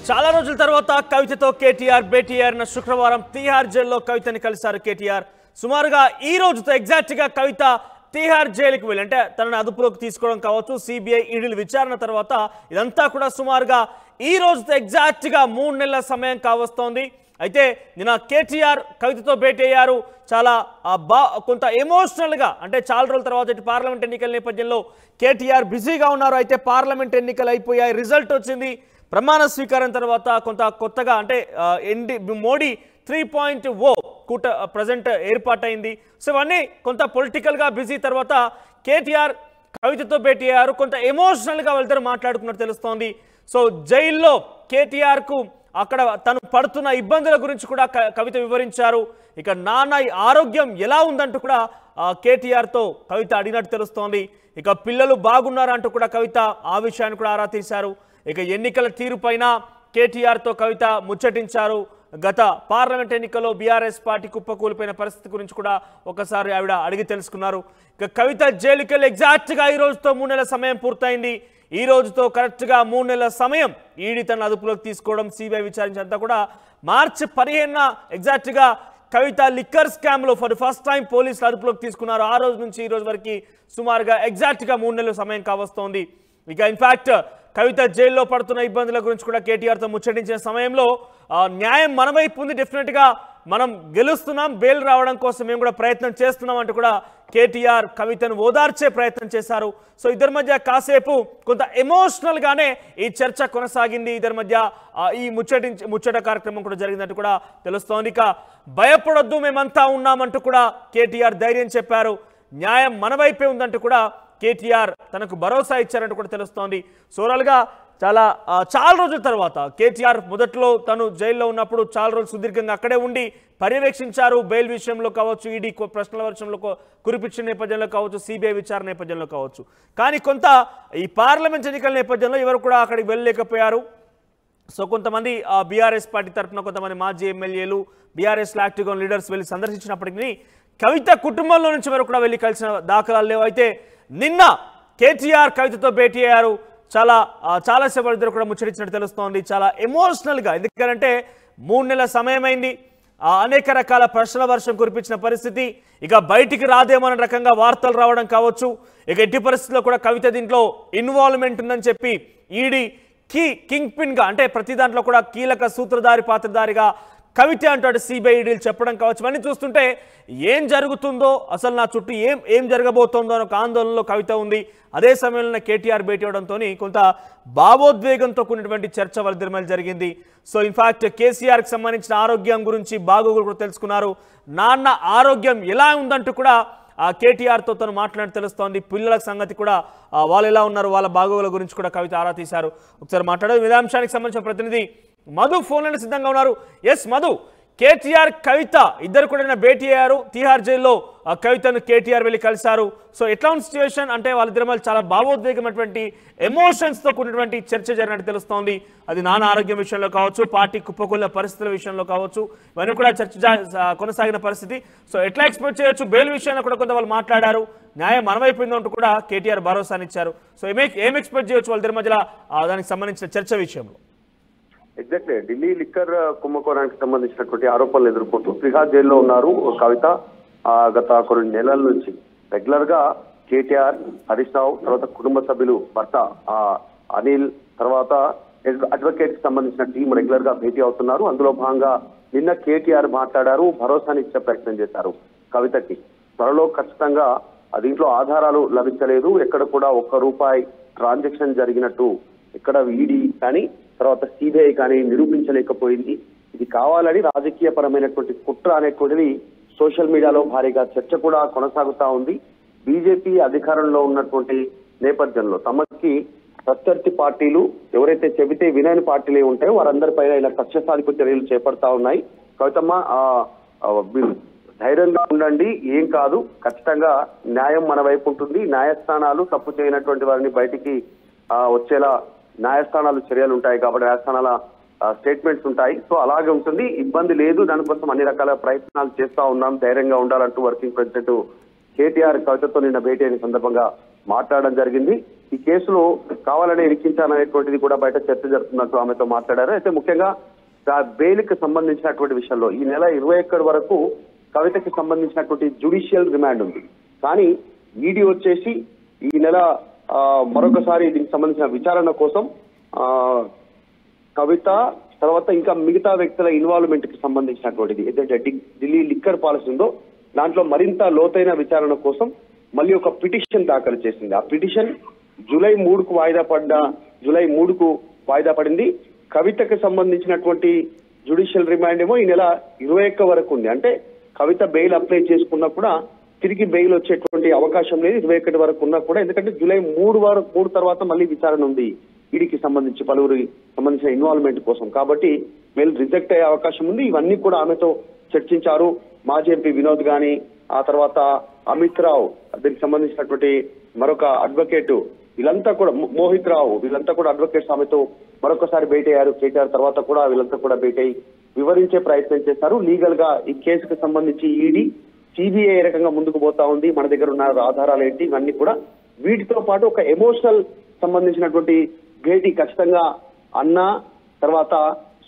చాలా రోజుల తర్వాత కవితతో కేటీఆర్ భేటీ అయిన శుక్రవారం తిహార్ జైల్లో కవితని కలిశారు కేటీఆర్. సుమారుగా ఈ రోజుతో ఎగ్జాక్ట్ గా కవిత తిహార్ జైలుకి వెళ్ళి అంటే తనను అదుపులోకి తీసుకోవడం కావచ్చు, సిబిఐ ఈడీల విచారణ తర్వాత ఇదంతా కూడా సుమారుగా ఈ రోజుతో ఎగ్జాక్ట్ గా 3 నెలల సమయం కావస్తోంది. అయితే నిన్న కేటీఆర్ కవితతో భేటీ అయ్యారు. చాలా కొంత ఎమోషనల్ గా అంటే చాలా రోజుల తర్వాత ఇటు పార్లమెంట్ ఎన్నికల నేపథ్యంలో కేటీఆర్ బిజీగా ఉన్నారు. అయితే పార్లమెంట్ ఎన్నికలు అయిపోయాయి, రిజల్ట్ వచ్చింది. ప్రమాణ స్వీకారం తర్వాత కొంత కొత్తగా అంటే మోడీ 3.0 కూట ప్రజెంట్ ఏర్పాటైంది. సో ఇవన్నీ కొంత పొలిటికల్గా బిజీ తర్వాత కేటీఆర్ కవితతో భేటీ అయ్యారు. కొంత ఎమోషనల్గా వెళ్తారు మాట్లాడుకున్నట్టు తెలుస్తోంది. సో జైల్లో కేటీఆర్కు అక్కడ తను పడుతున్న ఇబ్బందుల గురించి కూడా కవిత వివరించారు. ఇక నాన్న ఆరోగ్యం ఎలా ఉందంటూ కూడా కేటీఆర్తో కవిత అడిగినట్టు తెలుస్తోంది. ఇక పిల్లలు బాగున్నారంటూ కూడా కవిత ఆ విషయాన్ని కూడా ఆరా తీశారు. ఇక ఎన్నికల తీరుపైన కేటీఆర్తో కవిత ముచ్చటించారు. గత పార్లమెంట్ ఎన్నికల్లో బీఆర్ఎస్ పార్టీ కుప్పకూలిపోయిన పరిస్థితి గురించి కూడా ఒకసారి ఆవిడ అడిగి తెలుసుకున్నారు. ఇక కవిత జైలుకి వెళ్ళి ఎగ్జాక్ట్గా ఈ రోజుతో 3 నెలల సమయం పూర్తయింది. ఈ రోజుతో కరెక్ట్గా 3 నెలల సమయం ఈడీ తన అదుపులోకి తీసుకోవడం, సిబిఐ విచారించేంతా కూడా మార్చి 15న ఎగ్జాక్ట్గా కవిత లిక్కర్ స్కామ్లో ఫర్ ఫస్ట్ టైం పోలీసులు అదుపులోకి తీసుకున్నారు. ఆ రోజు నుంచి ఈ రోజు వరకు సుమారుగా ఎగ్జాక్ట్గా 3 నెలల సమయం కావస్తోంది. ఇక ఇన్ఫాక్ట్ కవిత జైల్లో పడుతున్న ఇబ్బందుల గురించి కూడా కేటీఆర్తో ముచ్చటించిన సమయంలో న్యాయం మన వైపు ఉంది, డెఫినెట్గా మనం గెలుస్తున్నాం, బెయిల్ రావడం కోసం మేము కూడా ప్రయత్నం చేస్తున్నాం అంటూ కూడా కేటీఆర్ కవితను ఓదార్చే ప్రయత్నం చేశారు. సో ఇద్దరి మధ్య కాసేపు కొంత ఎమోషనల్గానే ఈ చర్చ కొనసాగింది. ఇద్దరి మధ్య ఈ ముచ్చట కార్యక్రమం కూడా జరిగిందంటూ కూడా తెలుస్తోంది. ఇక భయపడొద్దు, మేమంతా ఉన్నామంటూ కూడా కేటీఆర్ ధైర్యం చెప్పారు. న్యాయం మన వైపే ఉందంటూ కూడా కేటీఆర్ తనకు భరోసా ఇచ్చారంటూ కూడా తెలుస్తోంది. సోరల్గా చాలా రోజుల తర్వాత కేటీఆర్ మొదట్లో తను జైల్లో ఉన్నప్పుడు చాలా రోజులు సుదీర్ఘంగా అక్కడే ఉండి పర్యవేక్షించారు. బెయిల్ విషయంలో కావచ్చు, ఈడీ ప్రశ్నల వర్షంలో కురిపించిన నేపథ్యంలో కావచ్చు, సిబిఐ విచారణ నేపథ్యంలో కావచ్చు. కానీ కొంత ఈ పార్లమెంట్ ఎన్నికల నేపథ్యంలో ఎవరు కూడా అక్కడికి వెళ్ళలేకపోయారు. సో కొంతమంది బీఆర్ఎస్ పార్టీ తరఫున కొంతమంది మాజీ ఎమ్మెల్యేలు, బీఆర్ఎస్ యాక్టివ్ లీడర్స్ వెళ్ళి సందర్శించినప్పటికీ కవిత కుటుంబంలో నుంచి వరకు కూడా వెళ్ళి కలిసిన దాఖలాలు లేవు. అయితే నిన్న కేటీఆర్ కవితతో భేటీ అయ్యారు. చాలాసేపు ఇద్దరు కూడా ముచ్చరించినట్టు తెలుస్తోంది. చాలా ఎమోషనల్గా, ఎందుకంటే 3 నెలల సమయమైంది. అనేక రకాల ప్రశ్నల వర్షం కురిపించిన పరిస్థితి. ఇక బయటికి రాదేమన్న రకంగా వార్తలు రావడం కావచ్చు. ఇక ఎట్టి పరిస్థితుల్లో కూడా కవిత దీంట్లో ఇన్వాల్వ్మెంట్ ఉందని చెప్పి ఈడీ కింగ్ పిన్గా అంటే ప్రతి దాంట్లో కూడా కీలక సూత్రధారి పాత్రధారిగా కవిత అంటాడు సిబిఐ ఈడీలు చెప్పడం కావచ్చు. ఇవన్నీ చూస్తుంటే ఏం జరుగుతుందో, అసలు నా చుట్టూ ఏం జరగబోతోందో అని ఒక ఆందోళనలో కవిత ఉంది. అదే సమయంలో కేటీఆర్ భేటీ అవడంతో కొంత భావోద్వేగంతో కూడినటువంటి చర్చ వాళ్ళిద్దరి మధ్య జరిగింది. సో ఇన్ఫాక్ట్ కేసీఆర్కి సంబంధించిన ఆరోగ్యం గురించి బాగోగులు కూడా తెలుసుకున్నారు. నాన్న ఆరోగ్యం ఎలా ఉందంటూ కూడా కేటీఆర్తో తను మాట్లాడి తెలుస్తోంది. పిల్లల సంగతి కూడా వాళ్ళు ఎలా ఉన్నారు, వాళ్ళ బాగోగుల గురించి కూడా కవిత ఆరా తీశారు. ఒకసారి మాట్లాడారు. విధాంశానికి సంబంధించిన ప్రతినిధి మధు ఫోన్లో సిద్ధంగా ఉన్నారు. ఎస్ మధు, కేటీఆర్ కవిత ఇద్దరు కూడా భేటీ అయ్యారు. తిహార్ జైల్లో కవితను కేటీఆర్ వెళ్ళి కలిశారు. సో ఎట్లా ఉంది సిచ్యువేషన్ అంటే వాళ్ళిద్దరి మధ్య చాలా భావోద్వేగమైనటువంటి ఎమోషన్స్తో కూడినటువంటి చర్చ జరిగినట్టు తెలుస్తోంది. అది నాన్న ఆరోగ్యం విషయంలో కావచ్చు, పార్టీ కుప్పకూలిన పరిస్థితుల విషయంలో కావచ్చు, ఇవన్నీ కూడా చర్చ కొనసాగిన పరిస్థితి. సో ఎట్లా ఎక్స్పెక్ట్ చేయొచ్చు? బెయిల్ విషయంలో కూడా కొంత వాళ్ళు మాట్లాడారు. న్యాయం మనమైపోయిందంటూ కూడా కేటీఆర్ భరోసానిచ్చారు. సో ఏం ఎక్స్పెక్ట్ చేయొచ్చు వాళ్ళిద్దరి మధ్యలో దానికి సంబంధించిన చర్చ విషయంలో? ఎగ్జాక్ట్లీ ఢిల్లీ లిక్కర్ కుంభకోణానికి సంబంధించినటువంటి ఆరోపణలు ఎదుర్కొంటూ తిహార్ జైల్లో ఉన్నారు కవిత. గత కొన్ని నెలల నుంచి రెగ్యులర్ గా కేటీఆర్, హరీష్ రావు, తర్వాత కుటుంబ సభ్యులు, భర్త అనిల్, తర్వాత అడ్వకేట్ కి సంబంధించిన టీం రెగ్యులర్ గా భేటీ అవుతున్నారు. అందులో భాగంగా నిన్న కేటీఆర్ మాట్లాడారు, భరోసానిచ్చే ప్రయత్నం చేశారు కవితకి. త్వరలో ఖచ్చితంగా దీంట్లో ఆధారాలు లభించలేదు, ఎక్కడ కూడా ₹1 ట్రాన్సాక్షన్ జరిగినట్టు ఎక్కడ ఈడీ కానీ తర్వాత సిబిఐ కానీ నిరూపించలేకపోయింది. ఇది కావాలని రాజకీయ పరమైనటువంటి కుట్ర అనేటువంటిది సోషల్ మీడియాలో భారీగా చర్చ కూడా కొనసాగుతా ఉంది. బీజేపీ అధికారంలో ఉన్నటువంటి నేపథ్యంలో తమకి ప్రత్యర్థి పార్టీలు ఎవరైతే చెబితే వినని పార్టీలు ఉంటాయో వారందరిపైన ఇలా కక్ష సాధింపు చర్యలు చేపడతా ఉన్నాయి. కవితమ్మ ధైర్యంగా ఉండండి, ఏం కాదు, ఖచ్చితంగా న్యాయం మన వైపు ఉంటుంది. న్యాయస్థానాలు తప్పు చేయనటువంటి వారిని బయటికి వచ్చేలా న్యాయస్థానాలు చర్యలు ఉంటాయి కాబట్టి న్యాయస్థానాల స్టేట్మెంట్స్ ఉంటాయి. సో అలాగే ఉంటుంది, ఇబ్బంది లేదు, దానికోసం అన్ని రకాల ప్రయత్నాలు చేస్తా ఉన్నాం, ధైర్యంగా ఉండాలంటూ వర్కింగ్ ప్రెసిడెంట్ కేటీఆర్ కవితతో నిన్న భేటీ అయిన సందర్భంగా మాట్లాడడం జరిగింది. ఈ కేసులో కావాలని ఇరికించాలనేటువంటిది కూడా బయట చర్చ జరుగుతున్నట్టు ఆమెతో మాట్లాడారు. అయితే ముఖ్యంగా బెయిల్కి సంబంధించినటువంటి విషయంలో ఈ నెల 21 వరకు కవితకి సంబంధించినటువంటి జ్యుడిషియల్ రిమాండ్ ఉంది. కానీ ఈడీ వచ్చేసి ఈ నెల మరొకసారి దీనికి సంబంధించిన విచారణ కోసం కవిత తర్వాత ఇంకా మిగతా వ్యక్తుల ఇన్వాల్వ్మెంట్ కి సంబంధించినటువంటిది ఏదైతే ఢిల్లీ లిక్కర్ పాలసీ ఉందో దాంట్లో మరింత లోతైన విచారణ కోసం మళ్ళీ ఒక పిటిషన్ దాఖలు చేసింది. ఆ పిటిషన్ జూలై 3కు వాయిదా పడింది. కవితకు సంబంధించినటువంటి జ్యుడిషియల్ రిమాండ్ ఏమో ఈ నెల 21 వరకు ఉంది. అంటే కవిత బెయిల్ అప్లై చేసుకున్నా కూడా తిరిగి బెయిల్ వచ్చేటువంటి అవకాశం లేదు 21 వరకు ఉన్నా కూడా, ఎందుకంటే జూలై 3 తర్వాత మళ్ళీ విచారణ ఉంది ఈడీకి సంబంధించి పలువురి సంబంధించిన ఇన్వాల్వ్మెంట్ కోసం. కాబట్టి బెయిల్ రిజెక్ట్ అయ్యే అవకాశం ఉంది. ఇవన్నీ కూడా ఆమెతో చర్చించారు. మాజీ ఎంపీ వినోద్ గాని, ఆ తర్వాత అమిత్ రావు, దీనికి సంబంధించినటువంటి మరొక అడ్వకేట్, వీళ్ళంతా కూడా మోహిత్ రావు, వీళ్ళంతా కూడా అడ్వకేట్స్ ఆమెతో మరొకసారి భేటీ అయ్యారు. కేటీఆర్ తర్వాత కూడా వీళ్ళంతా కూడా భేటీ అయ్యి వివరించే ప్రయత్నం చేశారు. లీగల్ గా ఈ కేసుకు సంబంధించి ఈడీ సిబిఐ ఏ రకంగా ముందుకు పోతా ఉంది, మన దగ్గర ఉన్న ఆధారాలు ఏంటి, ఇవన్నీ కూడా వీటితో పాటు ఒక ఎమోషనల్ సంబంధించినటువంటి భేటీ ఖచ్చితంగా అన్న తర్వాత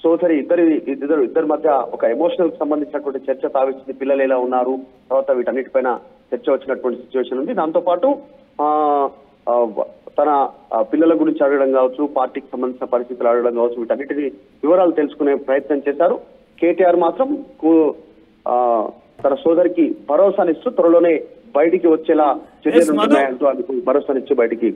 సోదరి ఇద్దరి మధ్య ఒక ఎమోషనల్ సంబంధించినటువంటి చర్చ తావిస్తుంది. పిల్లలు ఎలా ఉన్నారు, తర్వాత వీటన్నిటిపైన చర్చ వచ్చినటువంటి సిచ్యువేషన్ ఉంది. దాంతో పాటు తన పిల్లల గురించి అడగడం కావచ్చు, పార్టీకి సంబంధించిన పరిస్థితులు అడగడం కావచ్చు, వీటన్నిటిని వివరాలు తెలుసుకునే ప్రయత్నం చేశారు. కేటీఆర్ మాత్రం తన సోదరికి భరోసానిస్తూ త్వరలోనే బయటికి వచ్చేలా భరోసానిచ్చి బయటికి.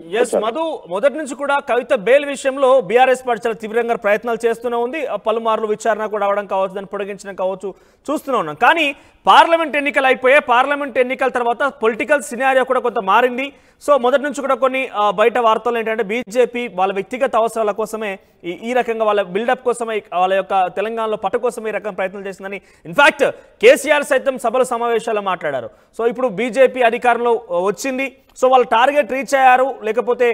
మధు, మొదటి నుంచి కూడా కవిత బెయిల్ విషయంలో బీఆర్ఎస్ పార్టీ చాలా తీవ్రంగా ప్రయత్నాలు చేస్తూనే ఉంది. పలుమార్లు విచారణ కూడా అవడం కావచ్చు, దాన్ని పొడిగించడం కావచ్చు చూస్తూనే ఉన్నాం. కానీ పార్లమెంట్ ఎన్నికలు అయిపోయాయి. పార్లమెంట్ ఎన్నికల తర్వాత పొలిటికల్ సినారియో కూడా కొంత మారింది. సో మొదటి నుంచి కూడా కొన్ని బయట వార్తలు ఏంటంటే బీజేపీ వాళ్ళ వ్యక్తిగత అవసరాల కోసమే ఈ రకంగా వాళ్ళ బిల్డప్ కోసమే వాళ్ళ యొక్క తెలంగాణలో పట్టు కోసమే ఈ రకం ప్రయత్నం చేసిందని ఇన్ఫాక్ట్ కేసీఆర్ సైతం సభల సమావేశాల్లో మాట్లాడారు. సో ఇప్పుడు బీజేపీ అధికారంలో వచ్చింది, సో వాళ్ళ టార్గెట్ రీచ్ అయ్యారు, లేకపోతే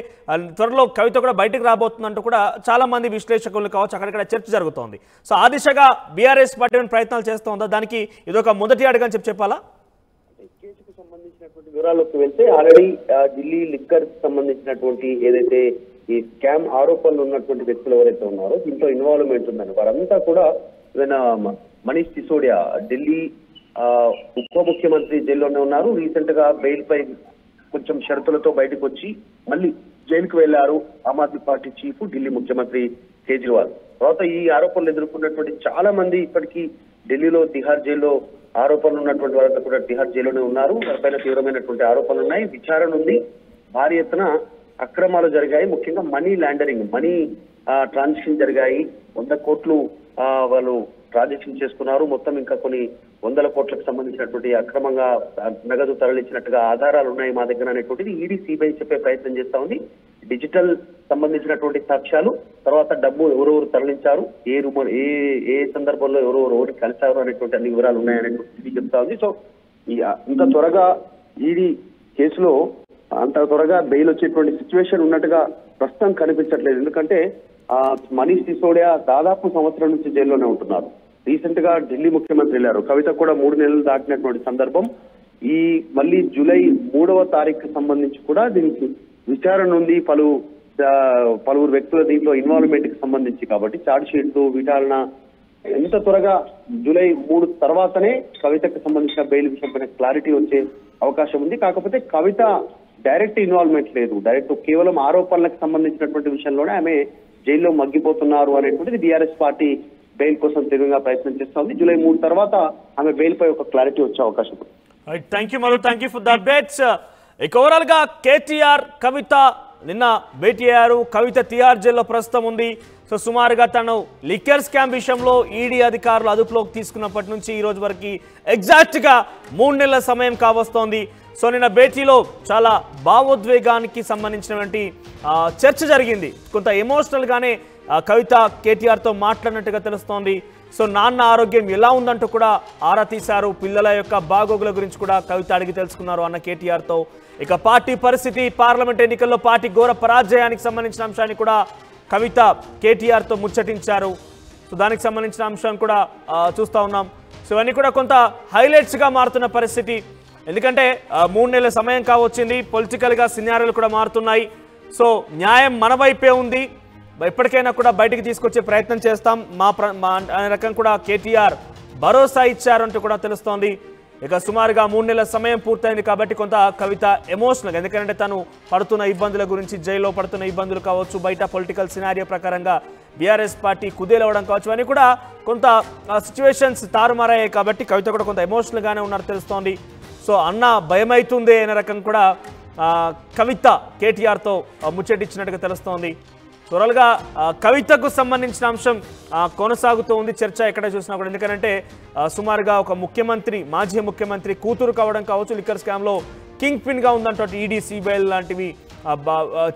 త్వరలో కవిత కూడా బయటకు రాబోతుందంటూ కూడా చాలా మంది విశ్లేషకులు కావచ్చు అక్కడక్కడ చర్చ జరుగుతోంది. సో ఆ దిశగా బీఆర్ఎస్ పార్టీ ప్రయత్నాలు చేస్తూ ఉందా, దానికి ఇదొక మొదటి అడుగని చెప్పాలా? కేసుకు సంబంధించినటువంటి వివరాల్లోకి వెళ్తే ఆల్రెడీ ఢిల్లీ లిక్కర్ సంబంధించినటువంటి ఏదైతే ఈ స్కామ్ ఆరోపణలు ఉన్నటువంటి వ్యక్తులు ఎవరైతే ఉన్నారో దీంట్లో ఇన్వాల్వ్మెంట్ ఉందని వారంతా కూడా మనీష్ సిసోడియా ఢిల్లీ ఉప ముఖ్యమంత్రి జైల్లోనే ఉన్నారు. రీసెంట్ గా బెయిల్ పై కొంచెం షరతులతో బయటకు వచ్చి మళ్ళీ జైలుకు వెళ్లారు ఆమ్ ఆద్మీ పార్టీ చీఫ్ ఢిల్లీ ముఖ్యమంత్రి కేజ్రీవాల్. తర్వాత ఈ ఆరోపణలు ఎదుర్కొన్నటువంటి చాలా మంది ఇప్పటికీ ఢిల్లీలో తిహార్ జైల్లో ఆరోపణలు ఉన్నటువంటి వారంతా కూడా తిహార్ జైల్లోనే ఉన్నారు. వారిపైన తీవ్రమైనటువంటి ఆరోపణలు ఉన్నాయి. విచారణ ఉంది. భారీ ఎత్తున అక్రమాలు జరిగాయి. ముఖ్యంగా మనీ లాండరింగ్, మనీ ట్రాన్సాక్షన్ జరిగాయి. 100 కోట్లు వాళ్ళు ట్రాన్సాక్షన్ చేసుకున్నారు. మొత్తం ఇంకా కొన్ని 100 కోట్లకు సంబంధించినటువంటి అక్రమంగా నగదు తరలించినట్టుగా ఆధారాలు ఉన్నాయి మా దగ్గర అనేటువంటిది ఈడీ సిబిఐ చెప్పే ప్రయత్నం చేస్తా ఉంది. డిజిటల్ సంబంధించినటువంటి సాక్ష్యాలు, తర్వాత డబ్బు ఎవరెవరు తరలించారు, ఏ సందర్భంలో ఎవరెవరు కలిశారు అనేటువంటి అన్ని వివరాలు ఉన్నాయనేటువంటి చెప్తా ఉంది. సో ఇంత త్వరగా ఈడీ కేసులో అంత త్వరగా బెయిల్ వచ్చేటువంటి సిచ్యువేషన్ ఉన్నట్టుగా ప్రస్తుతం కనిపించట్లేదు. ఎందుకంటే మనీష్ సిసోడియా దాదాపు సంవత్సరం నుంచి జైల్లోనే ఉంటున్నారు. రీసెంట్ గా ఢిల్లీ ముఖ్యమంత్రి వెళ్ళారు. కవిత కూడా 3 నెలలు దాటినటువంటి సందర్భం. ఈ మళ్ళీ జూలై 3వ తారీఖుకి సంబంధించి కూడా దీనికి విచారణ ఉంది. పలువురు వ్యక్తుల దీంట్లో ఇన్వాల్వ్మెంట్ కి సంబంధించి కాబట్టి ఛార్జ్ షీట్లు విచారణ ఎంత త్వరగా జూలై 3 తర్వాతనే కవితకు సంబంధించిన బెయిల్ విషయంపైన క్లారిటీ వచ్చే అవకాశం ఉంది. కాకపోతే కవిత డైరెక్ట్ ఇన్వాల్వ్మెంట్ లేదు. డైరెక్ట్ కేవలం ఆరోపణలకు సంబంధించినటువంటి విషయంలోనే ఆమె జైల్లో మగ్గిపోతున్నారు అనేటువంటిది బీఆర్ఎస్ పార్టీ బెయిల్ కోసం తీవ్రంగా ప్రయత్నం చేస్తా ఉంది. జూలై 3 తర్వాత ఆమె బెయిల్ పై ఒక క్లారిటీ వచ్చే అవకాశం ఉంది. Thank you Madhu, thank you for the updates. Overall గా కేటీఆర్ కవిత నిన్న భేటీ అయ్యారు. కవిత తిహార్ జైల్లో ప్రస్తుతం ఉంది. సో సుమారుగా తను లిక్కర్ స్కామ్ విషయంలో ఈడీ అధికారులు అదుపులోకి తీసుకున్నప్పటి నుంచి ఈ రోజు వరకు ఎగ్జాక్ట్ గా 3 నెలల సమయం కావస్తోంది. సో నిన్న భేటీలో చాలా భావోద్వేగానికి సంబంధించినటువంటి చర్చ జరిగింది. కొంత ఎమోషనల్ గానే కవిత కేటీఆర్తో మాట్లాడినట్టుగా తెలుస్తోంది. సో నాన్న ఆరోగ్యం ఎలా ఉందంటూ కూడా ఆరా తీశారు. పిల్లల యొక్క బాగోగుల గురించి కూడా కవిత అడిగి తెలుసుకున్నారు అన్న కేటీఆర్తో. ఇక పార్టీ పరిస్థితి, పార్లమెంట్ ఎన్నికల్లో పార్టీ ఘోర పరాజయానికి సంబంధించిన అంశాన్ని కూడా కవిత కేటీఆర్తో ముచ్చటించారు. సో దానికి సంబంధించిన అంశాన్ని కూడా చూస్తూ ఉన్నాం. సో ఇవన్నీ కూడా కొంత హైలైట్స్గా మారుతున్న పరిస్థితి. ఎందుకంటే 3 నెలల సమయం కావచ్చింది, పొలిటికల్గా సినారియోలు కూడా మారుతున్నాయి. సో న్యాయం మన వైపే ఉంది, ఎప్పటికైనా కూడా బయటికి తీసుకొచ్చే ప్రయత్నం చేస్తాం అనే రకం కూడా కేటీఆర్ భరోసా ఇచ్చారంటూ కూడా తెలుస్తోంది. ఇక సుమారుగా 3 నెలల సమయం పూర్తయింది కాబట్టి కొంత కవిత ఎమోషనల్గా, ఎందుకంటే తను పడుతున్న ఇబ్బందుల గురించి, జైల్లో పడుతున్న ఇబ్బందులు కావచ్చు, బయట పొలిటికల్ సినారియో ప్రకారంగా బీఆర్ఎస్ పార్టీ కుదేలవడం కావచ్చు అని కూడా కొంత సిచ్యువేషన్స్ తారుమారయ్యాయి కాబట్టి కవిత కూడా కొంత ఎమోషనల్గానే ఉన్నారు తెలుస్తోంది. సో అన్న భయమైతుంది అనే రకం కూడా కవిత కేటీఆర్తో ముచ్చటిచ్చినట్టుగా తెలుస్తోంది. త్వరగా కవితకు సంబంధించిన అంశం కొనసాగుతూ ఉంది చర్చ ఎక్కడ చూసినా కూడా. ఎందుకంటే సుమారుగా ఒక ముఖ్యమంత్రి, మాజీ ముఖ్యమంత్రి కూతురు కావడం కావచ్చు, లిక్కర్ స్కామ్లో కింగ్ పిన్గా ఉందంటే ఈడీ, సిబిఐ లాంటివి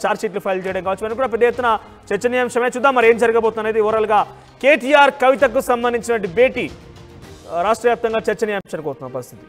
ఛార్జ్షీట్లు ఫైల్ చేయడం కావచ్చు అని కూడా పెద్ద ఎత్తున చర్చనీయాంశమే. చూద్దాం మరి ఏం జరగబోతున్నది. ఓవరాల్గా కేటీఆర్ కవితకు సంబంధించిన భేటీ రాష్ట్ర వ్యాప్తంగా చర్చనీయాంశానికి అవుతున్న పరిస్థితి.